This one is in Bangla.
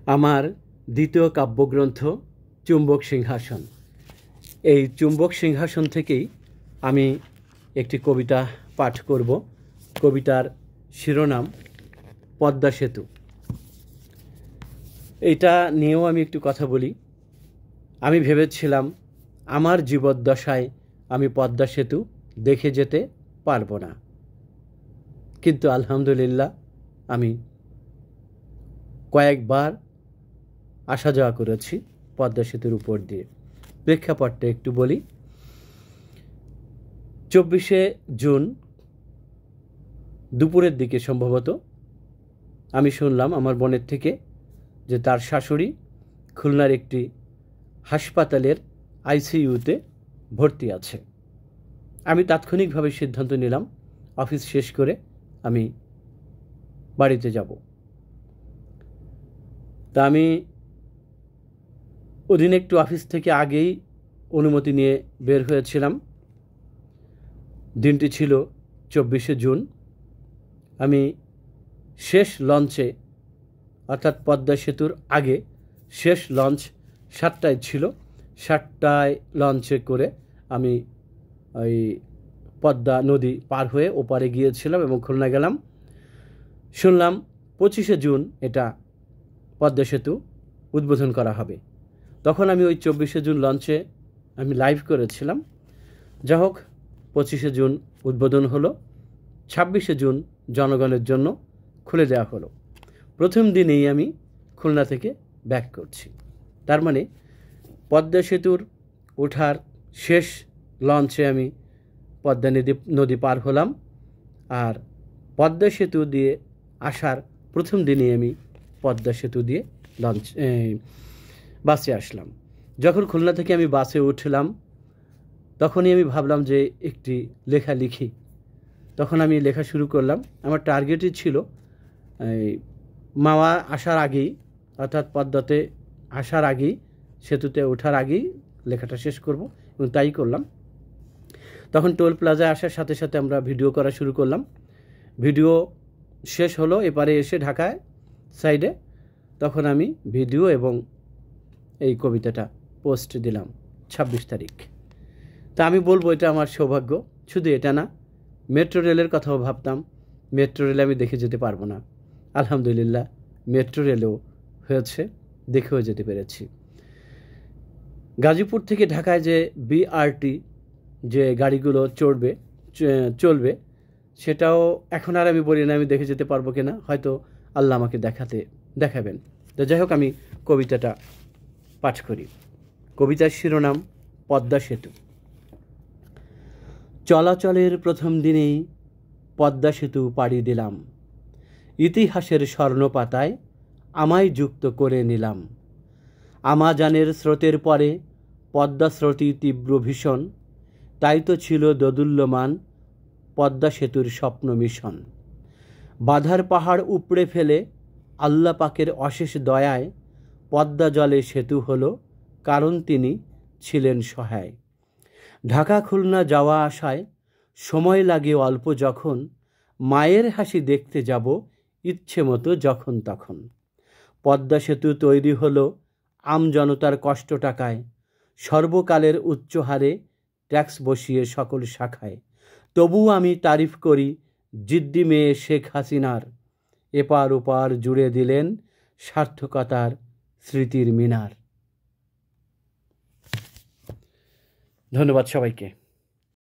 আমার দ্বিতীয় কাব্যগ্রন্থ চুম্বক সিংহাসন। এই চুম্বক সিংহাসন থেকেই আমি একটি কবিতা পাঠ করব। কবিতার শিরোনাম পদ্মা সেতু। এটা নিয়েও আমি একটু কথা বলি। আমি ভেবেছিলাম আমার জীবদ্দশায় আমি পদ্মা সেতু দেখে যেতে পারবো না, কিন্তু আলহামদুলিল্লাহ আমি কয়েকবার আসা যাওয়া করেছি পদ্মা সেতুর উপর দিয়ে। প্রেক্ষাপটটা একটু বলি। 24শে জুন দুপুরের দিকে সম্ভবত আমি শুনলাম আমার বোনের থেকে যে তার শাশুড়ি খুলনার একটি হাসপাতালের আইসিইউতে ভর্তি আছে। আমি তাৎক্ষণিকভাবে সিদ্ধান্ত নিলাম অফিস শেষ করে আমি বাড়িতে যাব। তা আমি ওদিন একটু অফিস থেকে আগেই অনুমতি নিয়ে বের হয়েছিলাম। দিনটি ছিল 24শে জুন। আমি শেষ লঞ্চে, অর্থাৎ পদ্মা সেতুর আগে শেষ লঞ্চ 7টায় ছিল। 7টায় লঞ্চে করে আমি ওই পদ্মা নদী পার হয়ে ওপারে গিয়েছিলাম এবং খুলনা গেলাম। শুনলাম 25শে জুন এটা পদ্মা সেতু উদ্বোধন করা হবে। তখন আমি ওই 24শে জুন লঞ্চে আমি লাইভ করেছিলাম। যা হোক, 25শে জুন উদ্বোধন হলো, 26শে জুন জনগণের জন্য খুলে দেওয়া হলো। প্রথম দিনেই আমি খুলনা থেকে ব্যাক করছি। তার মানে পদ্মা সেতুর ওঠার শেষ লঞ্চে আমি পদ্মা নদী পার হলাম, আর পদ্মা সেতু দিয়ে আসার প্রথম দিনেই আমি পদ্মা সেতু দিয়ে বাসে আসলাম। যখন খুলনা থেকে আমি বাসে উঠলাম তখনই আমি ভাবলাম যে একটি লেখা লিখি। তখন আমি লেখা শুরু করলাম। আমার টার্গেটই ছিল মাওয়া আসার আগেই, অর্থাৎ পদ্মাতে আসার আগেই, সেতুতে ওঠার আগেই লেখাটা শেষ করব, এবং তাই করলাম। তখন টোল প্লাজায় আসার সাথে সাথে আমরা ভিডিও করা শুরু করলাম। ভিডিও শেষ হলো এপারে এসে ঢাকায় সাইডে, তখন আমি ভিডিও এবং এই কবিতাটা পোস্ট দিলাম 26 তারিখ। তা আমি বলবো এটা আমার সৌভাগ্য। শুধু এটা না, মেট্রো রেলের কথাও ভাবতাম। মেট্রো রেলে আমি দেখে যেতে পারবো না, আলহামদুলিল্লাহ মেট্রো রেলেও হয়েছে, দেখেও যেতে পেরেছি। গাজীপুর থেকে ঢাকায় যে বিআরটি যে গাড়িগুলো চলবে সেটাও এখন আর আমি বলি না আমি দেখে যেতে পারবো কিনা, হয়তো আল্লাহ আমাকে দেখাবেন। তো যাই হোক, আমি কবিতাটা পাঠ করি। কবিতার শিরোনাম পদ্মা সেতু। চলাচলের প্রথম দিনেই পদ্মা সেতু পাড়ি দিলাম, ইতিহাসের স্বর্ণপাতায় আমায় যুক্ত করে নিলাম। আমাজানের স্রোতের পরে পদ্মা স্রোতই তীব্র ভীষণ, তাই তো ছিল দোদুল্যমান পদ্মা সেতুর স্বপ্ন মিশন। বাধার পাহাড় উপড়ে ফেলে আল্লাহ পাকের অশেষ দয়ায় পদ্মা জলে সেতু হলো, কারণ তিনি ছিলেন সহায়। ঢাকা খুলনা যাওয়া আসায় সময় লাগে অল্প, যখন মায়ের হাসি দেখতে যাব ইচ্ছে মতো যখন তখন। পদ্মা সেতু তৈরি হলো আমজনতার কষ্ট টাকায়, সর্বকালের উচ্চ হারে ট্যাক্স বসিয়ে সকল শাখায়। তবু আমি তারিফ করি জিদ্দি মেয়ে শেখ হাসিনার, এপার ওপার জুড়ে দিলেন সার্থকতার স্মৃতির মিনার। ধন্যবাদ সবাইকে।